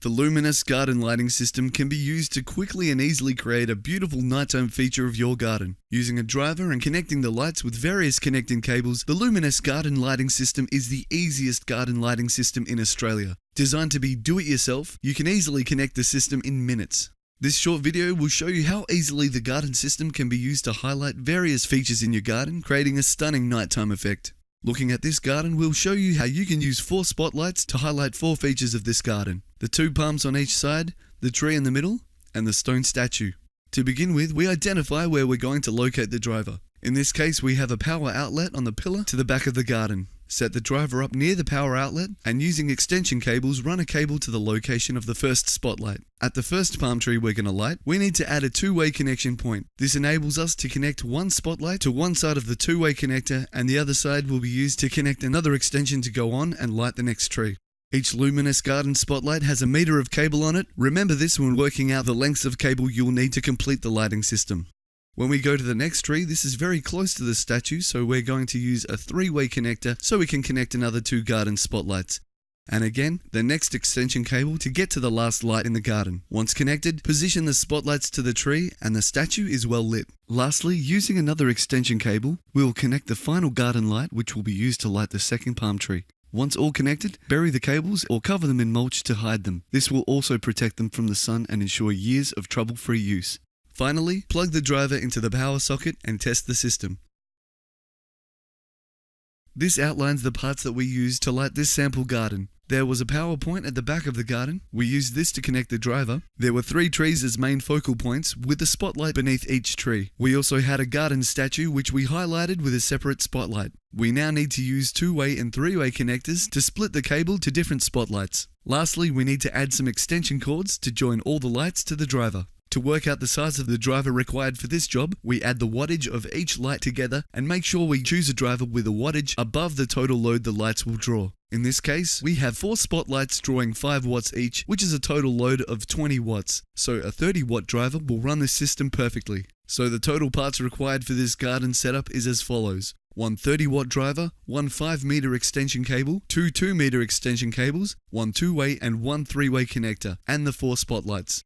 The Lumenesk garden lighting system can be used to quickly and easily create a beautiful nighttime feature of your garden. Using a driver and connecting the lights with various connecting cables, the Lumenesk garden lighting system is the easiest garden lighting system in Australia. Designed to be do-it-yourself, you can easily connect the system in minutes. This short video will show you how easily the garden system can be used to highlight various features in your garden, creating a stunning nighttime effect. Looking at this garden, we'll show you how you can use 4 spotlights to highlight 4 features of this garden. The 2 palms on each side, the tree in the middle, and the stone statue. To begin with, we identify where we're going to locate the driver. In this case, we have a power outlet on the pillar to the back of the garden. Set the driver up near the power outlet and using extension cables, run a cable to the location of the first spotlight. At the first palm tree we're going to light, we need to add a 2-way connection point. This enables us to connect one spotlight to one side of the 2-way connector, and the other side will be used to connect another extension to go on and light the next tree. Each Lumenesk garden spotlight has a meter of cable on it. Remember this when working out the lengths of cable you'll need to complete the lighting system. When we go to the next tree, this is very close to the statue, so we're going to use a 3-way connector so we can connect another 2 garden spotlights. And again, the next extension cable to get to the last light in the garden. Once connected, position the spotlights to the tree and the statue is well lit. Lastly, using another extension cable, we will connect the final garden light, which will be used to light the second palm tree. Once all connected, bury the cables or cover them in mulch to hide them. This will also protect them from the sun and ensure years of trouble-free use. Finally, plug the driver into the power socket and test the system. This outlines the parts that we used to light this sample garden. There was a power point at the back of the garden. We used this to connect the driver. There were 3 trees as main focal points with a spotlight beneath each tree. We also had a garden statue which we highlighted with a separate spotlight. We now need to use 2-way and 3-way connectors to split the cable to different spotlights. Lastly, we need to add some extension cords to join all the lights to the driver. To work out the size of the driver required for this job, we add the wattage of each light together and make sure we choose a driver with a wattage above the total load the lights will draw. In this case, we have 4 spotlights drawing 5 watts each, which is a total load of 20 watts. So a 30-watt driver will run this system perfectly. So the total parts required for this garden setup is as follows. 1 30-watt driver, 1 5-meter extension cable, 2 2-meter extension cables, 1 2-way and 1 3-way connector, and the 4 spotlights.